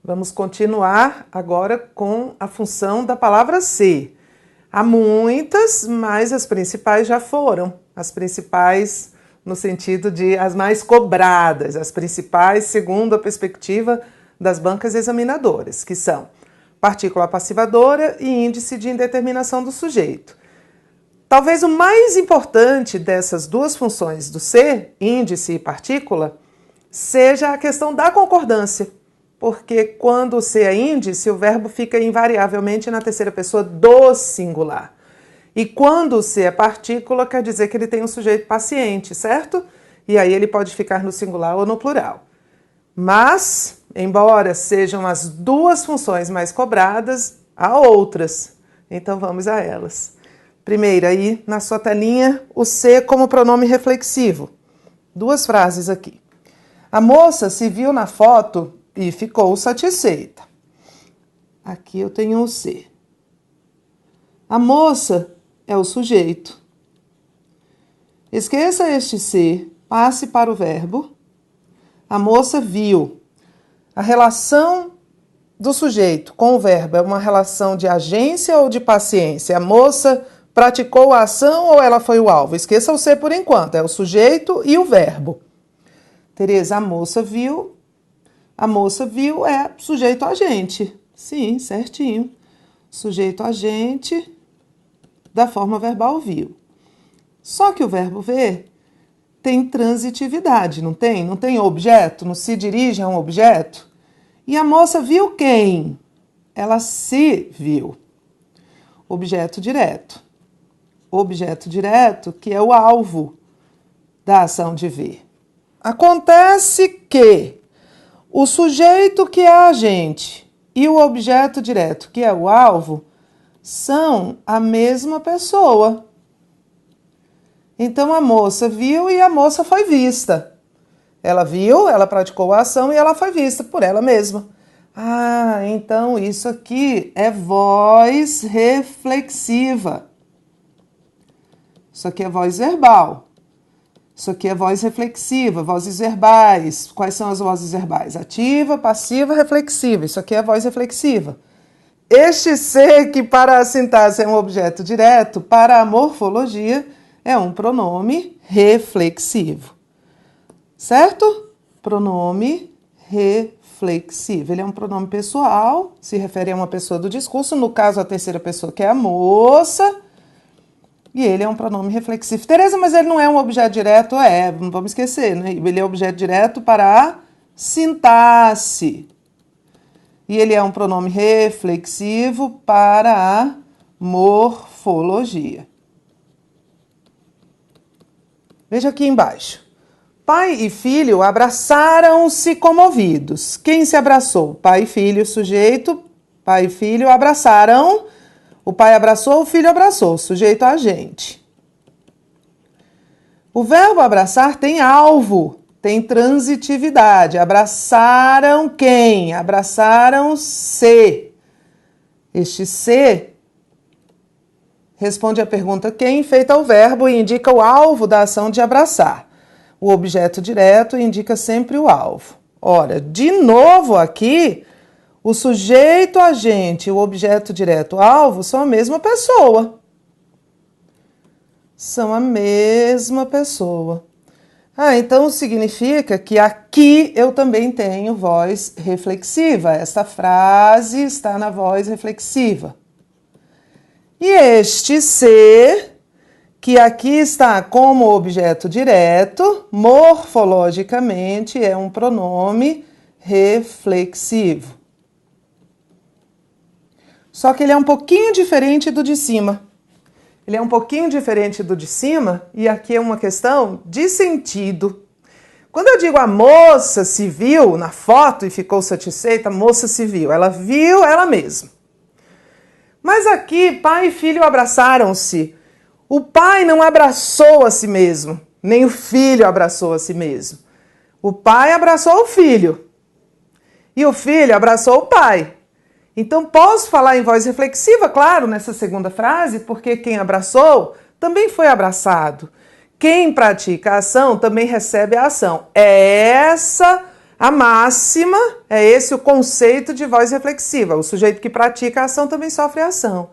Vamos continuar agora com a função da palavra ser. Há muitas, mas as principais já foram. As principais no sentido de as mais cobradas, as principais segundo a perspectiva das bancas examinadoras, que são partícula passivadora e índice de indeterminação do sujeito. Talvez o mais importante dessas duas funções do ser, índice e partícula, seja a questão da concordância, porque quando o ser é índice, o verbo fica invariavelmente na terceira pessoa do singular. E quando o ser é partícula, quer dizer que ele tem um sujeito paciente, certo? E aí ele pode ficar no singular ou no plural. Mas, embora sejam as duas funções mais cobradas, há outras. Então vamos a elas. Primeiro, aí na sua telinha, o ser como pronome reflexivo. Duas frases aqui. A moça se viu na foto e ficou satisfeita. Aqui eu tenho o ser. A moça é o sujeito. Esqueça este ser, passe para o verbo. A moça viu. A relação do sujeito com o verbo é uma relação de agência ou de paciência? A moça praticou a ação ou ela foi o alvo? Esqueça o ser por enquanto, é o sujeito e o verbo. Tereza, a moça viu. A moça viu é sujeito agente. Sim, certinho. Sujeito agente da forma verbal viu. Só que o verbo ver tem transitividade, não tem? Não tem objeto, não se dirige a um objeto. E a moça viu quem? Ela se viu. Objeto direto. Objeto direto, que é o alvo da ação de ver. Acontece que o sujeito que é agente e o objeto direto, que é o alvo, são a mesma pessoa. Então a moça viu e a moça foi vista. Ela viu, ela praticou a ação e ela foi vista por ela mesma. Ah, então isso aqui é voz reflexiva. Isso aqui é voz verbal. Isso aqui é voz reflexiva, vozes verbais. Quais são as vozes verbais? Ativa, passiva, reflexiva. Isso aqui é voz reflexiva. Este ser, que para a sintaxe é um objeto direto, para a morfologia é um pronome reflexivo. Certo? Pronome reflexivo. Ele é um pronome pessoal, se refere a uma pessoa do discurso, no caso a terceira pessoa, que é a moça. E ele é um pronome reflexivo. Tereza, mas ele não é um objeto direto? Não vamos esquecer, né? Ele é objeto direto para a sintaxe. E ele é um pronome reflexivo para a morfologia. Veja aqui embaixo. Pai e filho abraçaram-se comovidos. Quem se abraçou? Pai e filho, sujeito. Pai e filho abraçaram. O pai abraçou, o filho abraçou, sujeito agente. O verbo abraçar tem alvo, tem transitividade. Abraçaram quem? Abraçaram-se. Este se responde à pergunta quem, feita ao verbo, e indica o alvo da ação de abraçar. O objeto direto indica sempre o alvo. Ora, de novo aqui, o sujeito agente e o objeto direto alvo são a mesma pessoa. São a mesma pessoa. Então significa que aqui eu também tenho voz reflexiva. Esta frase está na voz reflexiva. E este ser, que aqui está como objeto direto, morfologicamente é um pronome reflexivo. Só que ele é um pouquinho diferente do de cima. Ele é um pouquinho diferente do de cima e aqui é uma questão de sentido. Quando eu digo a moça se viu na foto e ficou satisfeita, a moça se viu. Ela viu ela mesma. Mas aqui, pai e filho abraçaram-se. O pai não abraçou a si mesmo, nem o filho abraçou a si mesmo. O pai abraçou o filho e o filho abraçou o pai. Então, posso falar em voz reflexiva, claro, nessa segunda frase, porque quem abraçou também foi abraçado. Quem pratica a ação também recebe a ação. É essa a máxima é esse o conceito de voz reflexiva. O sujeito que pratica a ação também sofre a ação.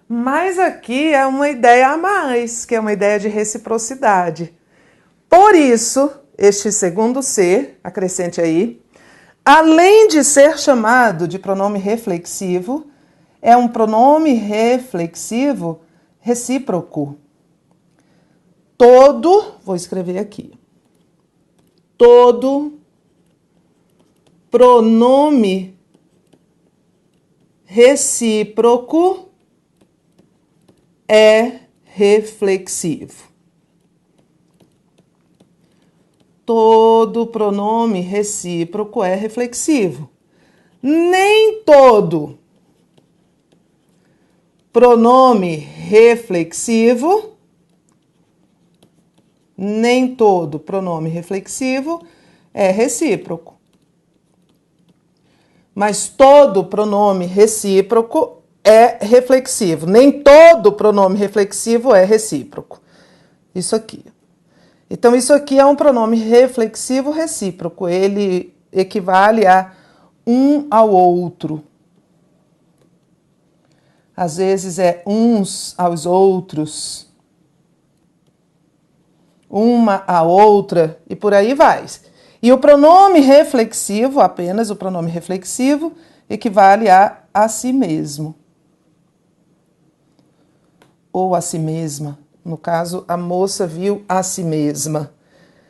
Mas aqui é uma ideia a mais, que é uma ideia de reciprocidade. Por isso, este segundo ser, acrescente aí, além de ser chamado de pronome reflexivo, é um pronome reflexivo recíproco. Todo, vou escrever aqui, todo pronome recíproco é reflexivo. Todo pronome recíproco é reflexivo. Nem todo pronome reflexivo, nem todo pronome reflexivo é recíproco. Mas todo pronome recíproco é reflexivo. Nem todo pronome reflexivo é recíproco. Isso aqui. Então, isso aqui é um pronome reflexivo recíproco. Ele equivale a um ao outro. Às vezes é uns aos outros, uma a outra, e por aí vai. E o pronome reflexivo, apenas o pronome reflexivo, equivale a si mesmo. Ou a si mesma. No caso, a moça viu a si mesma.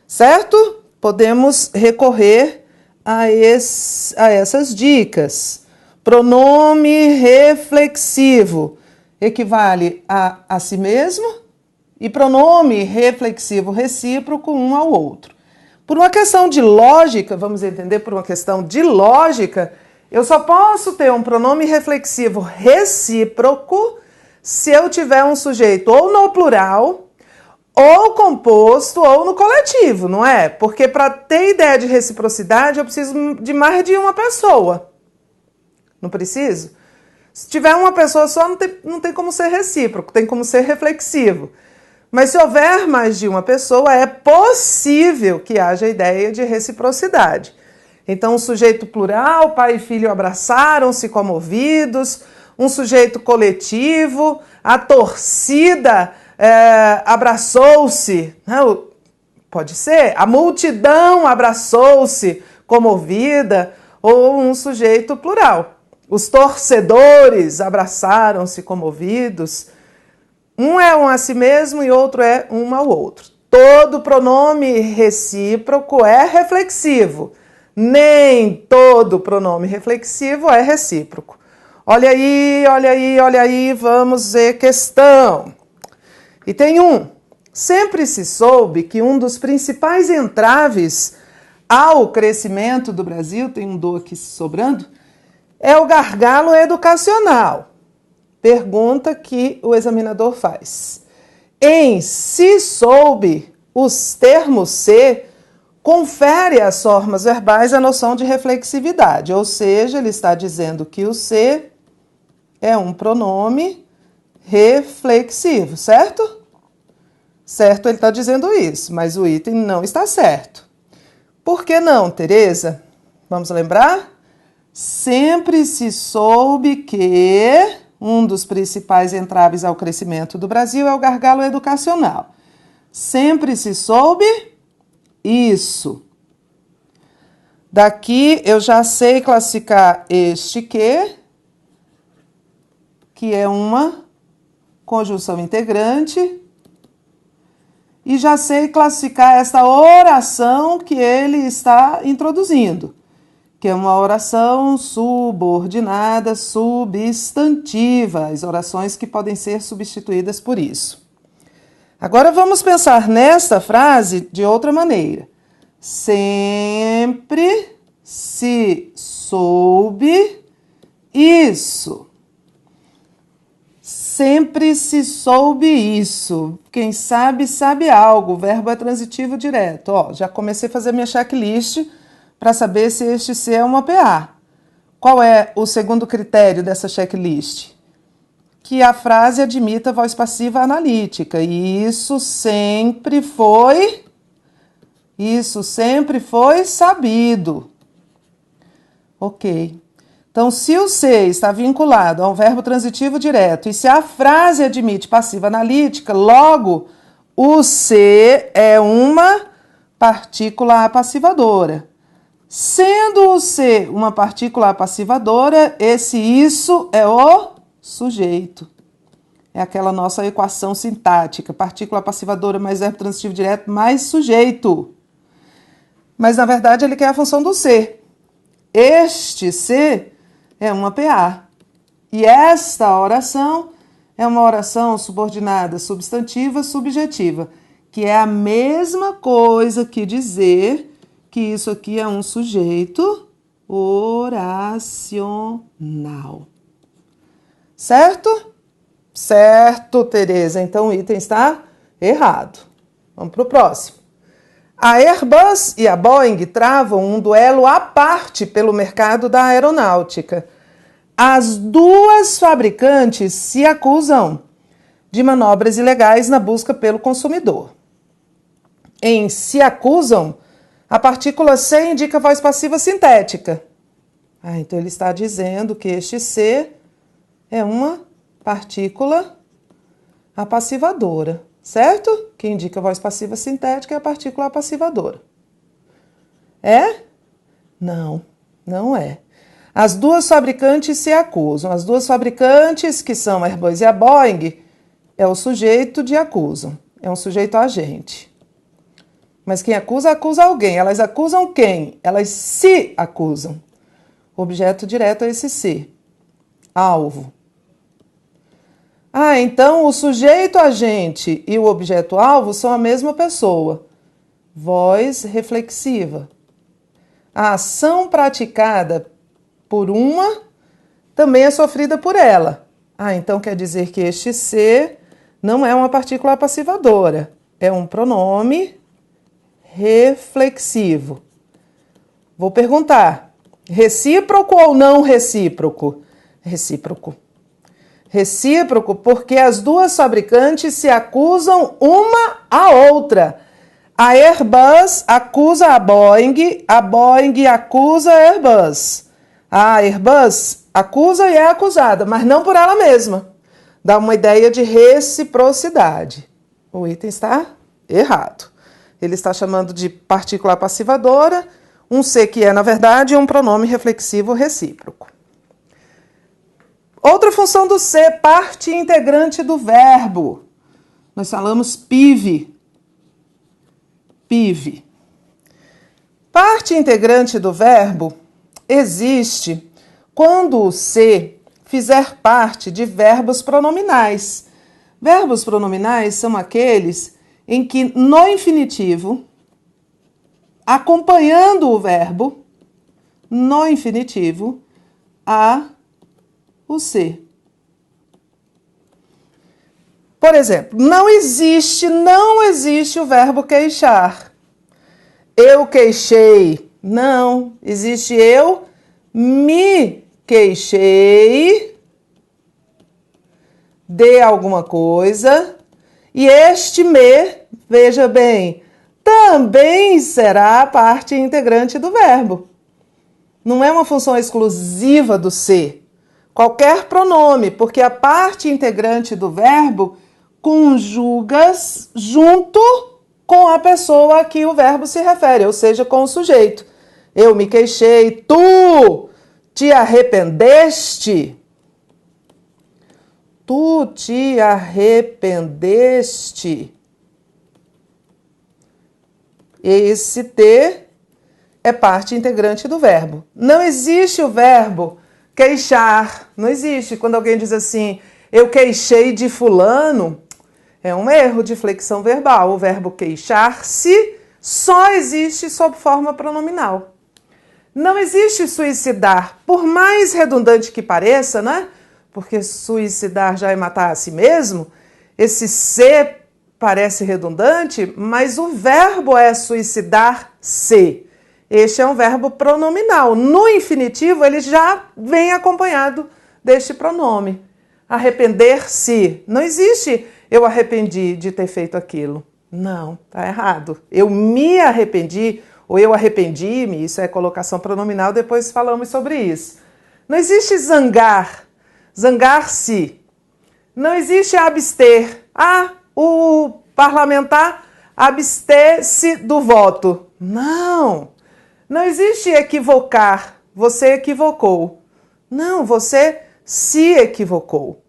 Certo? Podemos recorrer a essas dicas. Pronome reflexivo equivale a si mesmo e pronome reflexivo recíproco um ao outro. Por uma questão de lógica, vamos entender por uma questão de lógica, eu só posso ter um pronome reflexivo recíproco se eu tiver um sujeito ou no plural, ou composto, ou no coletivo, não é? Porque para ter ideia de reciprocidade, eu preciso de mais de uma pessoa. Não preciso? Se tiver uma pessoa só, não tem como ser recíproco, tem como ser reflexivo. Mas se houver mais de uma pessoa, é possível que haja ideia de reciprocidade. Então, um sujeito plural, pai e filho abraçaram-se comovidos, um sujeito coletivo, a torcida abraçou-se, pode ser, a multidão abraçou-se comovida, ou um sujeito plural. Os torcedores abraçaram-se comovidos. Um é um a si mesmo e outro é um ao outro. Todo pronome recíproco é reflexivo. Nem todo pronome reflexivo é recíproco. Olha aí, olha aí, olha aí, vamos ver questão. E tem sempre se soube que um dos principais entraves ao crescimento do Brasil, tem um do aqui sobrando, é o gargalo educacional. Pergunta que o examinador faz. Em se soube, os termos se confere às formas verbais a noção de reflexividade, ou seja, ele está dizendo que o se é um pronome reflexivo, certo? Certo, ele está dizendo isso, mas o item não está certo. Por que não, Tereza? Vamos lembrar? Sempre se soube que um dos principais entraves ao crescimento do Brasil é o gargalo educacional. Sempre se soube isso. Daqui eu já sei classificar este que é uma conjunção integrante, e já sei classificar essa oração que ele está introduzindo, que é uma oração subordinada substantiva, as orações que podem ser substituídas por isso. Agora vamos pensar nesta frase de outra maneira. Sempre se soube isso. Sempre se soube isso. Quem sabe, sabe algo. O verbo é transitivo direto. Já comecei a fazer minha checklist para saber se este ser é uma PA. Qual é o segundo critério dessa checklist? Que a frase admita voz passiva analítica. E isso sempre foi sabido. Ok. Então, se o ser está vinculado a um verbo transitivo direto e se a frase admite passiva analítica, logo o ser é uma partícula apassivadora. Sendo o ser uma partícula apassivadora, esse isso é o sujeito. É aquela nossa equação sintática, partícula apassivadora mais verbo transitivo direto mais sujeito. Mas, na verdade, ele quer a função do ser. Este ser é uma PA. E esta oração é uma oração subordinada substantiva subjetiva, que é a mesma coisa que dizer que isso aqui é um sujeito oracional. Certo? Certo, Tereza. Então o item está errado. Vamos para o próximo. A Airbus e a Boeing travam um duelo à parte pelo mercado da aeronáutica. As duas fabricantes se acusam de manobras ilegais na busca pelo consumidor. Em se acusam, a partícula C indica a voz passiva sintética. Então ele está dizendo que este C é uma partícula apassivadora, certo? Que indica a voz passiva sintética é a partícula apassivadora. É? Não, não é. As duas fabricantes se acusam. As duas fabricantes, que são a Airbus e a Boeing, é o sujeito de acusam. É um sujeito agente. Mas quem acusa, acusa alguém. Elas acusam quem? Elas se acusam. O objeto direto é esse se. Alvo. Então o sujeito agente e o objeto alvo são a mesma pessoa. Voz reflexiva. A ação praticada por uma também é sofrida por ela. Então quer dizer que este ser não é uma partícula apassivadora, é um pronome reflexivo. Vou perguntar, recíproco ou não recíproco? Recíproco. Recíproco porque as duas fabricantes se acusam uma à outra. A Airbus acusa a Boeing acusa a Airbus. A Airbus acusa e é acusada, mas não por ela mesma. Dá uma ideia de reciprocidade. O item está errado. Ele está chamando de partícula apassivadora, um C que é, na verdade, um pronome reflexivo recíproco. Outra função do C, parte integrante do verbo. Nós falamos PIV. PIV. Parte integrante do verbo existe quando o C fizer parte de verbos pronominais. Verbos pronominais são aqueles em que no infinitivo, acompanhando o verbo, no infinitivo, há o C. Por exemplo, não existe o verbo queixar. Eu queixei. Não, existe eu me queixei de alguma coisa. E este me, veja bem, também será parte integrante do verbo. Não é uma função exclusiva do ser. Qualquer pronome, porque a parte integrante do verbo conjuga junto com a pessoa a que o verbo se refere, ou seja, com o sujeito. Eu me queixei, tu te arrependeste. Tu te arrependeste. Esse te é parte integrante do verbo. Não existe o verbo queixar. Não existe. Quando alguém diz assim, eu queixei de fulano, é um erro de flexão verbal. O verbo queixar-se só existe sob forma pronominal. Não existe suicidar, por mais redundante que pareça, né? Porque suicidar já é matar a si mesmo. Esse se parece redundante, mas o verbo é suicidar-se. Este é um verbo pronominal. No infinitivo, ele já vem acompanhado deste pronome. Arrepender-se. Não existe eu arrependi de ter feito aquilo. Não, está errado. Eu me arrependi. ou eu arrependi-me, isso é colocação pronominal, depois falamos sobre isso. Não existe zangar, zangar-se. Não existe abster. O parlamentar abster-se do voto. Não. Não existe equivocar. Você equivocou. Não, você se equivocou.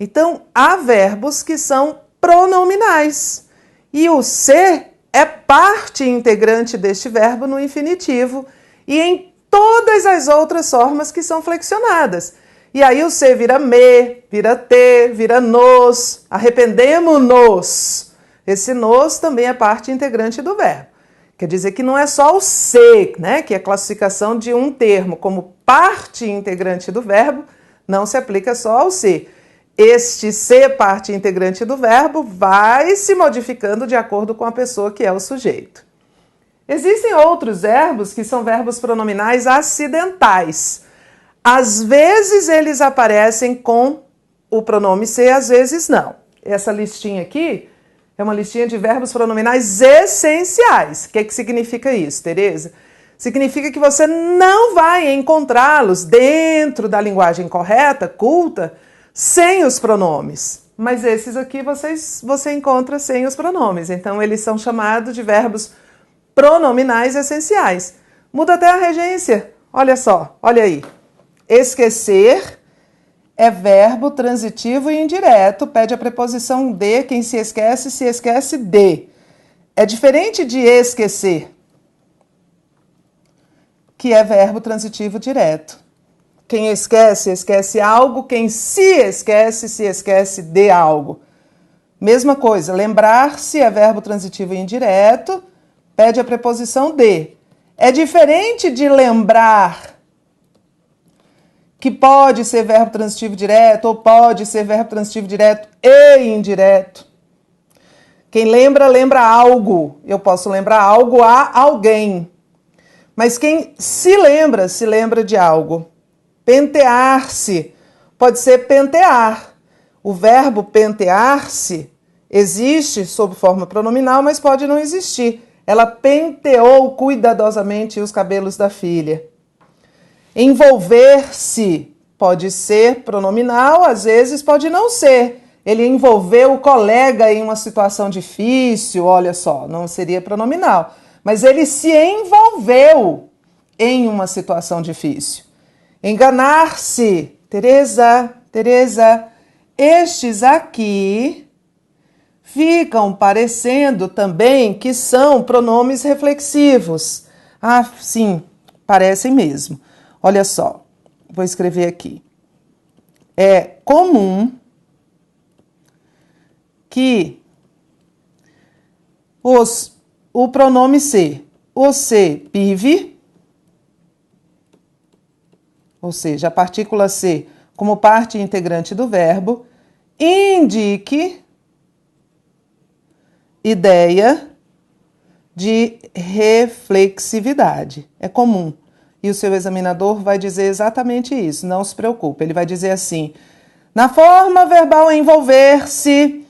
Então, há verbos que são pronominais. E o ser é parte integrante deste verbo no infinitivo e em todas as outras formas que são flexionadas. E aí o ser vira me, vira te, vira nos, arrependemo-nos. Esse nos também é parte integrante do verbo. Quer dizer que não é só o ser, né, que é a classificação de um termo como parte integrante do verbo, não se aplica só ao ser. Este ser, parte integrante do verbo, vai se modificando de acordo com a pessoa que é o sujeito. Existem outros verbos que são verbos pronominais acidentais. Às vezes eles aparecem com o pronome ser, às vezes não. Essa listinha aqui é uma listinha de verbos pronominais essenciais. O que significa isso, Tereza? Significa que você não vai encontrá-los dentro da linguagem correta, culta, sem os pronomes. Mas esses aqui você encontra sem os pronomes. Então, eles são chamados de verbos pronominais essenciais. Muda até a regência. Olha só, olha aí. Esquecer é verbo transitivo e indireto, pede a preposição de, quem se esquece de. É diferente de esquecer, que é verbo transitivo direto. Quem esquece, esquece algo, quem se esquece de algo. Mesma coisa, lembrar-se é verbo transitivo e indireto, pede a preposição de. É diferente de lembrar, que pode ser verbo transitivo direto ou pode ser verbo transitivo direto e indireto. Quem lembra, lembra algo. Eu posso lembrar algo a alguém. Mas quem se lembra de algo. Pentear-se pode ser pentear. O verbo pentear-se existe sob forma pronominal, mas pode não existir. Ela penteou cuidadosamente os cabelos da filha. Envolver-se pode ser pronominal, às vezes pode não ser. Ele envolveu o colega em uma situação difícil, olha só, não seria pronominal. Mas ele se envolveu em uma situação difícil. Enganar-se, Tereza, estes aqui ficam parecendo também que são pronomes reflexivos. Sim, parecem mesmo. Olha só, vou escrever aqui. É comum que o pronome ser, o ser vive, ou seja, a partícula ser como parte integrante do verbo, indique ideia de reflexividade. É comum. E o seu examinador vai dizer exatamente isso, não se preocupe. Ele vai dizer assim, na forma verbal envolver-se,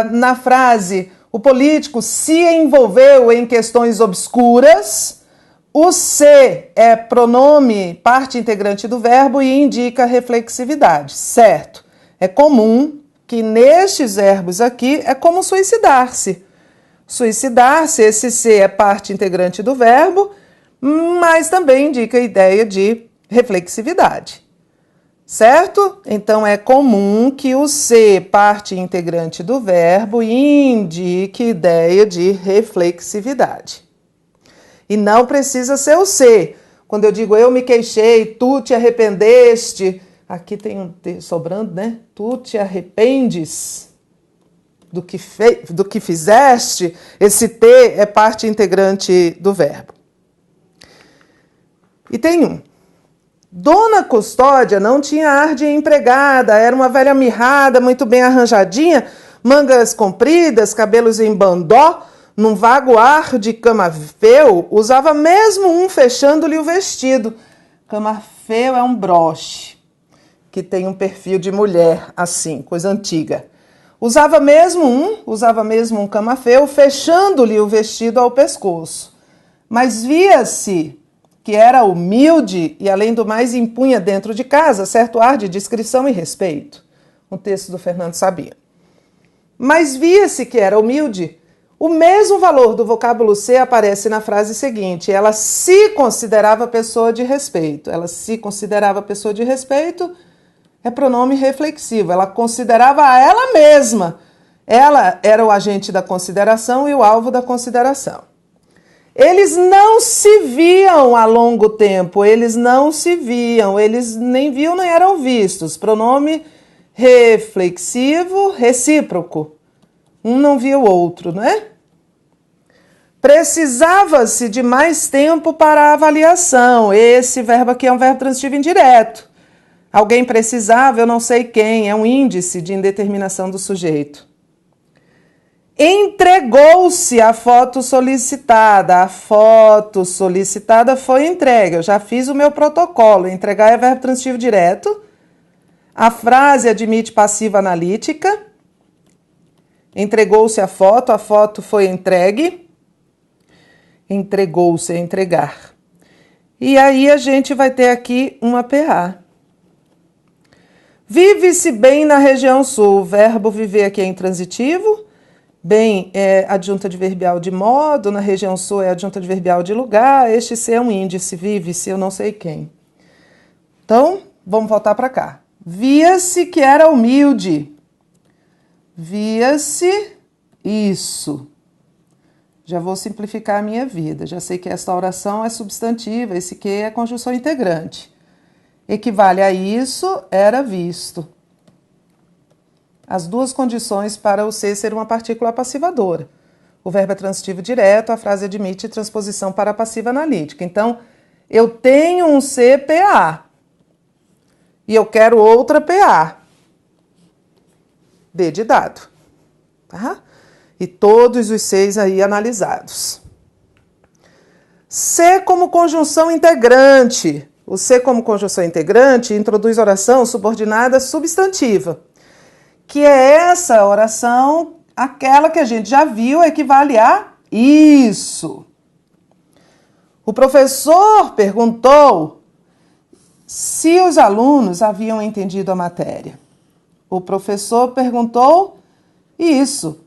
na frase, o político se envolveu em questões obscuras, o se é pronome, parte integrante do verbo e indica reflexividade, certo? É comum que nestes verbos aqui é como suicidar-se. Suicidar-se, esse se é parte integrante do verbo, mas também indica a ideia de reflexividade, certo? Então, é comum que o ser, parte integrante do verbo, indique ideia de reflexividade. E não precisa ser o ser. Quando eu digo eu me queixei, tu te arrependeste, aqui tem um texto sobrando, né? Tu te arrependes do que fizeste, esse te é parte integrante do verbo. E tem um. Dona Custódia não tinha ar de empregada, era uma velha mirrada, muito bem arranjadinha, mangas compridas, cabelos em bandó, num vago ar de camafeu, usava mesmo um fechando-lhe o vestido. Camafeu é um broche, que tem um perfil de mulher, assim, coisa antiga. Usava mesmo um camafeu, fechando-lhe o vestido ao pescoço. Mas via-se que era humilde e, além do mais, impunha dentro de casa certo ar de discrição e respeito. Um texto do Fernando Sabino. Mas via-se que era humilde. O mesmo valor do vocábulo ser aparece na frase seguinte. Ela se considerava pessoa de respeito. Ela se considerava pessoa de respeito é pronome reflexivo. Ela considerava a ela mesma. Ela era o agente da consideração e o alvo da consideração. Eles não se viam a longo tempo. Eles não se viam. Eles nem viam nem eram vistos. Pronome reflexivo, recíproco. Um não via o outro, não é? Precisava-se de mais tempo para a avaliação. Esse verbo aqui é um verbo transitivo indireto. Alguém precisava, eu não sei quem, é um índice de indeterminação do sujeito. Entregou-se a foto solicitada. A foto solicitada foi entregue. Eu já fiz o meu protocolo. Entregar é verbo transitivo direto. A frase admite passiva analítica. Entregou-se a foto foi entregue. Entregou-se é entregar. E aí a gente vai ter aqui uma PA. Vive-se bem na região sul. O verbo viver aqui é intransitivo. Bem é adjunta adverbial de modo. Na região sul é adjunta adverbial de lugar. Este ser é um índice. Vive-se, eu não sei quem. Então, vamos voltar para cá. Via-se que era humilde. Via-se isso. Já vou simplificar a minha vida. Já sei que esta oração é substantiva, esse que é conjunção integrante. Equivale a isso, era visto. As duas condições para o ser uma partícula passivadora. O verbo é transitivo direto, a frase admite transposição para a passiva analítica. Então, eu tenho um CPA e eu quero outra PA. D de dado. Tá? E todos os 6 aí analisados. C como conjunção integrante. O C como conjunção integrante introduz oração subordinada substantiva, que é essa oração, aquela que a gente já viu, equivale a isso. O professor perguntou se os alunos haviam entendido a matéria. O professor perguntou isso.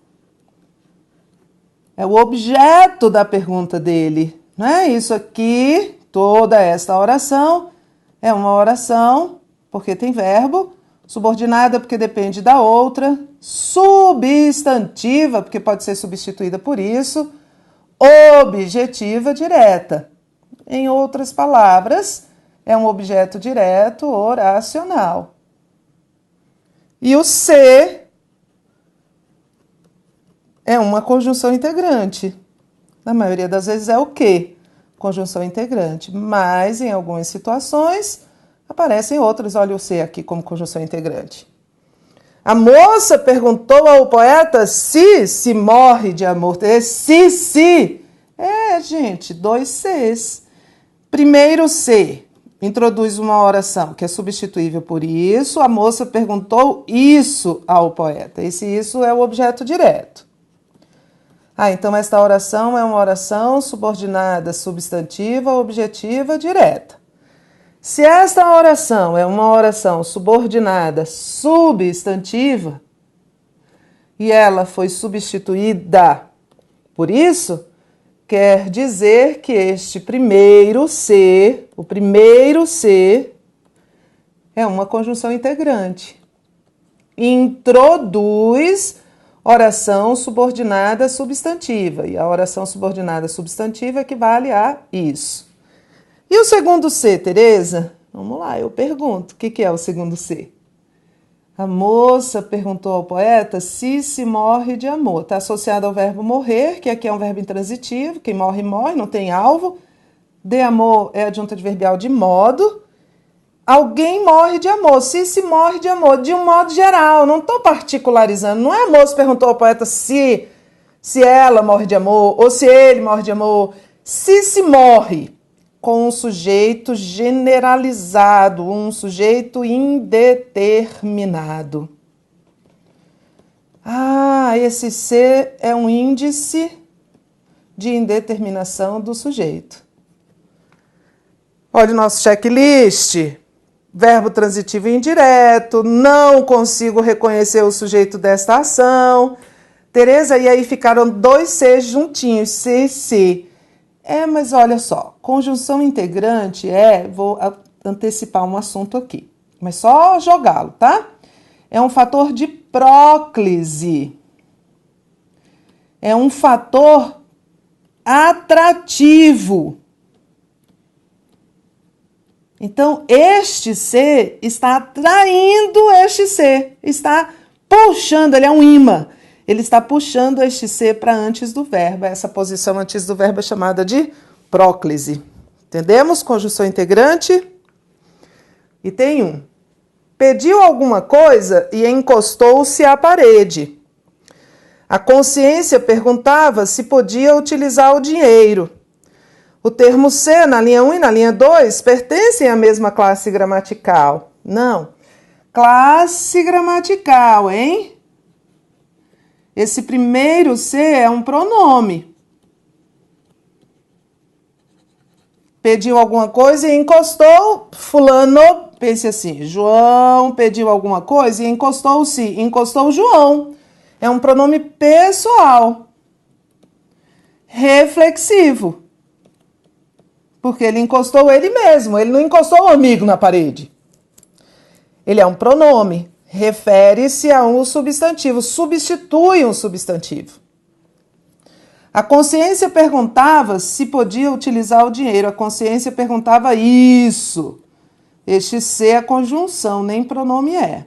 É o objeto da pergunta dele, não é? Isso aqui, toda esta oração, é uma oração, porque tem verbo, subordinada porque depende da outra, substantiva, porque pode ser substituída por isso, objetiva direta. Em outras palavras, é um objeto direto oracional. E o C é uma conjunção integrante. Na maioria das vezes é o quê? Conjunção integrante. Mas, em algumas situações, aparecem outras. Olha o C aqui como conjunção integrante. A moça perguntou ao poeta se morre de amor. Se. Gente, 2 Cs. Primeiro C introduz uma oração que é substituível por isso. A moça perguntou isso ao poeta. Esse isso é o objeto direto. Então esta oração é uma oração subordinada, substantiva, objetiva, direta. Se esta oração é uma oração subordinada, substantiva, e ela foi substituída por isso, quer dizer que este primeiro C, o primeiro C, é uma conjunção integrante. Introduz oração subordinada substantiva. E a oração subordinada substantiva equivale a isso. E o segundo C, Tereza? Vamos lá, eu pergunto. O que é o segundo C? A moça perguntou ao poeta se morre de amor. Está associado ao verbo morrer, que aqui é um verbo intransitivo. Quem morre, morre, não tem alvo. De amor é adjunta adverbial de modo. Alguém morre de amor. Se morre de amor, de um modo geral. Não estou particularizando. Não é a moça perguntou ao poeta se ela morre de amor ou se ele morre de amor. Se morre com um sujeito generalizado, um sujeito indeterminado. Esse C é um índice de indeterminação do sujeito. Olha o nosso checklist. Verbo transitivo indireto, não consigo reconhecer o sujeito desta ação. Tereza, e aí ficaram 2 Cs juntinhos, C. Mas olha só, conjunção integrante vou antecipar um assunto aqui, mas só jogá-lo, tá? É um fator de próclise. É um fator atrativo. Então, este C está atraindo este C, está puxando, ele é um imã. Ele está puxando este C para antes do verbo. Essa posição antes do verbo é chamada de próclise. Entendemos? Conjunção integrante. E tem um. Pediu alguma coisa e encostou-se à parede. A consciência perguntava se podia utilizar o dinheiro. O termo ser na linha 1 e na linha 2 pertencem à mesma classe gramatical. Não. Classe gramatical, hein? Esse primeiro ser é um pronome. Pediu alguma coisa e encostou, fulano, pense assim, João pediu alguma coisa e encostou-se, encostou João. É um pronome pessoal. Reflexivo. Porque ele encostou ele mesmo, ele não encostou o amigo na parede. Ele é um pronome, refere-se a um substantivo, substitui um substantivo. A consciência perguntava se podia utilizar o dinheiro, a consciência perguntava isso. Este ser é conjunção, nem pronome é.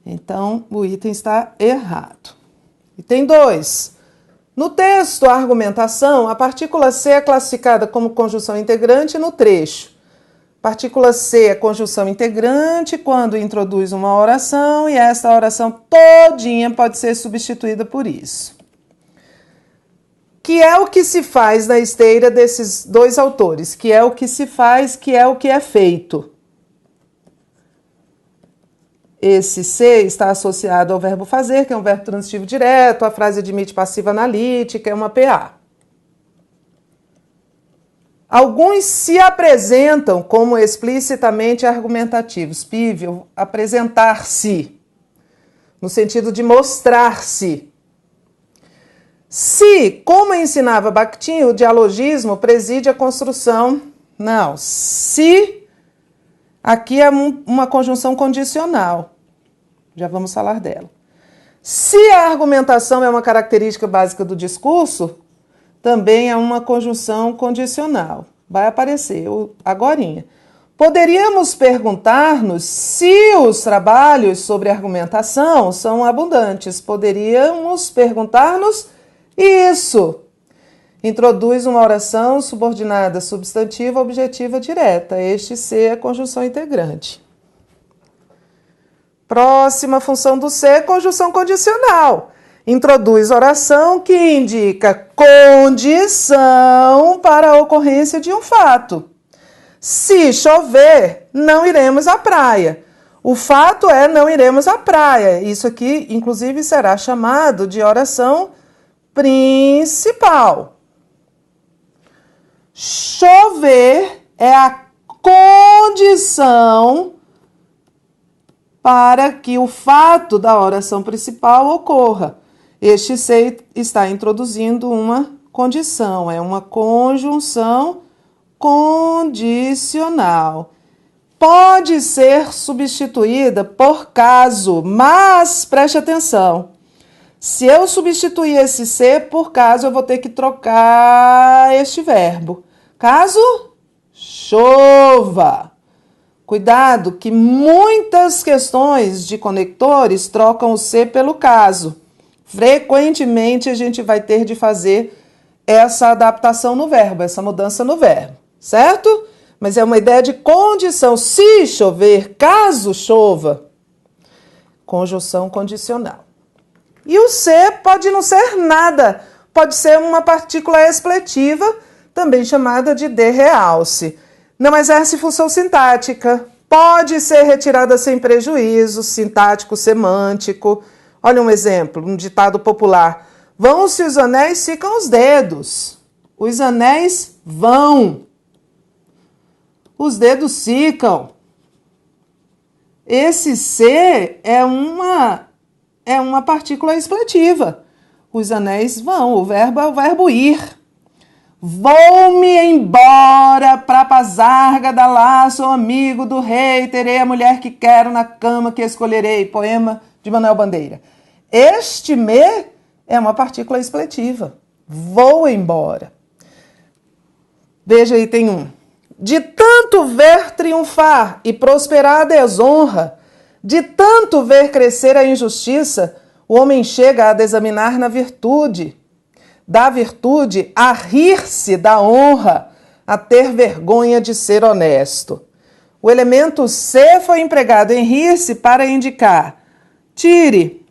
Então, o item está errado. E tem 2. No texto, a argumentação, a partícula C é classificada como conjunção integrante no trecho. Partícula C é conjunção integrante quando introduz uma oração e esta oração todinha pode ser substituída por isso. Que é o que se faz na esteira desses 2 autores, que é o que se faz, que é o que é feito. Esse C está associado ao verbo fazer, que é um verbo transitivo direto, a frase admite passiva analítica, é uma PA. Alguns se apresentam como explicitamente argumentativos. Pível, apresentar-se, no sentido de mostrar-se. Se, como ensinava Bakhtin, o dialogismo preside a construção. Não, se, aqui é uma conjunção condicional. Já vamos falar dela. Se a argumentação é uma característica básica do discurso, também é uma conjunção condicional. Vai aparecer agorinha. Poderíamos perguntar-nos se os trabalhos sobre argumentação são abundantes. Poderíamos perguntar-nos isso. Introduz uma oração subordinada substantiva objetiva direta. Este ser é conjunção integrante. Próxima função do ser, conjunção condicional. Introduz oração que indica condição para a ocorrência de um fato. Se chover, não iremos à praia. O fato é não iremos à praia. Isso aqui, inclusive, será chamado de oração principal. Chover é a condição para que o fato da oração principal ocorra. Este ser está introduzindo uma condição, é uma conjunção condicional. Pode ser substituída por caso, mas preste atenção. Se eu substituir esse ser por caso, eu vou ter que trocar este verbo. Caso chova. Cuidado que muitas questões de conectores trocam o ser pelo caso. Frequentemente a gente vai ter de fazer essa adaptação no verbo, essa mudança no verbo, certo? Mas é uma ideia de condição. Se chover, caso chova. Conjunção condicional. E o ser pode não ser nada. Pode ser uma partícula expletiva, também chamada de de realce. Não exerce função sintática. Pode ser retirada sem prejuízo sintático, semântico. Olha um exemplo, um ditado popular. Vão-se os anéis, ficam os dedos. Os anéis vão. Os dedos ficam. Esse ser é uma partícula expletiva. Os anéis vão. O verbo é o verbo ir. Vou-me embora pra Pazarga da lá, sou amigo do rei, terei a mulher que quero na cama que escolherei. Poema de Manuel Bandeira. Este me é uma partícula expletiva. Vou embora. Veja aí, tem um. De tanto ver triunfar e prosperar a desonra, de tanto ver crescer a injustiça, o homem chega a desaminar na virtude. Da virtude a rir-se da honra, a ter vergonha de ser honesto. O elemento se foi empregado em rir-se para indicar: tire.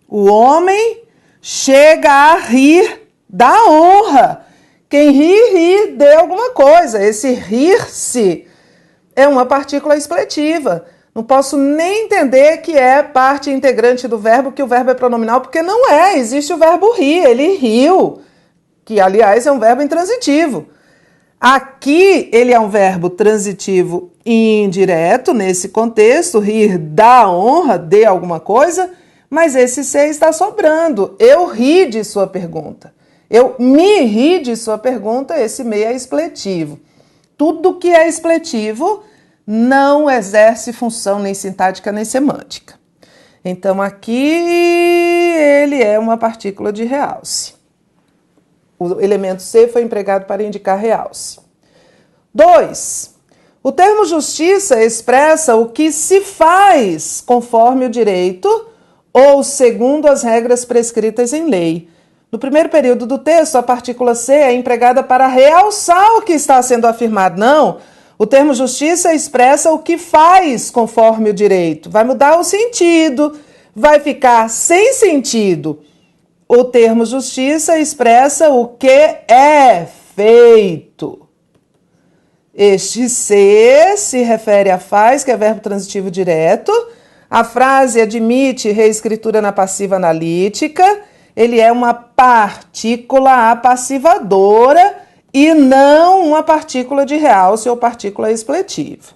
O homem chega a rir da honra. Quem ri de alguma coisa. Esse rir-se é uma partícula expletiva. Não posso nem entender que é parte integrante do verbo, que o verbo é pronominal, porque não é. Existe o verbo rir, ele riu, que, aliás, é um verbo intransitivo. Aqui, ele é um verbo transitivo indireto, nesse contexto, rir da honra, de alguma coisa, mas esse ser está sobrando. Eu ri de sua pergunta. Eu me ri de sua pergunta, esse me é expletivo. Tudo que é expletivo não exerce função nem sintática nem semântica. Então, aqui ele é uma partícula de realce. O elemento se foi empregado para indicar realce. 2. O termo justiça expressa o que se faz conforme o direito ou segundo as regras prescritas em lei. No primeiro período do texto, a partícula se é empregada para realçar o que está sendo afirmado. Não, o termo justiça expressa o que faz conforme o direito. Vai mudar o sentido, vai ficar sem sentido. O termo justiça expressa o que é feito. Este se refere a faz, que é verbo transitivo direto. A frase admite reescritura na passiva analítica. Ele é uma partícula apassivadora e não uma partícula de realce ou partícula expletiva.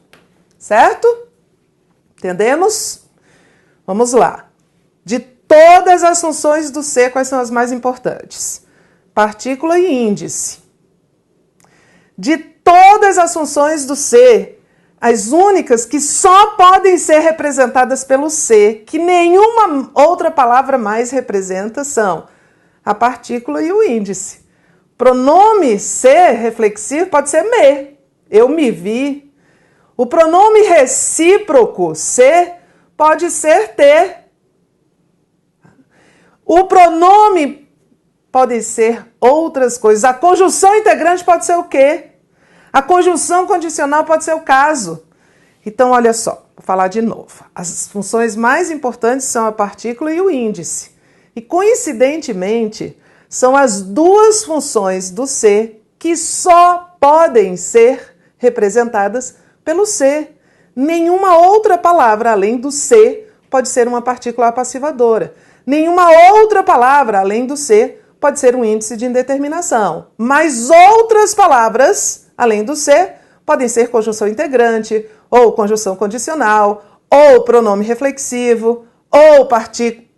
Certo? Entendemos? Vamos lá. De todas as funções do se, quais são as mais importantes? Partícula e índice. De todas as funções do se, as únicas que só podem ser representadas pelo se, que nenhuma outra palavra mais representa, são a partícula e o índice. Pronome se reflexivo pode ser me, eu me vi. O pronome recíproco se pode ser te. O pronome pode ser outras coisas. A conjunção integrante pode ser o quê? A conjunção condicional pode ser o caso. Então, olha só, vou falar de novo. As funções mais importantes são a partícula e o índice. E, coincidentemente, são as duas funções do se que só podem ser representadas pelo se. Nenhuma outra palavra, além do se, pode ser uma partícula apassivadora. Nenhuma outra palavra, além do se, pode ser um índice de indeterminação. Mas outras palavras, além do se, podem ser conjunção integrante, ou conjunção condicional, ou pronome reflexivo, ou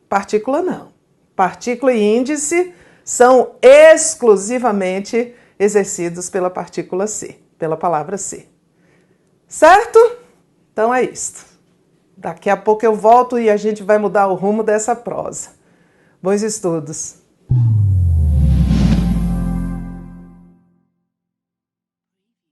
partícula não. Partícula e índice são exclusivamente exercidos pela partícula se, pela palavra se. Certo? Então é isto. Daqui a pouco eu volto e a gente vai mudar o rumo dessa prosa. Bons estudos!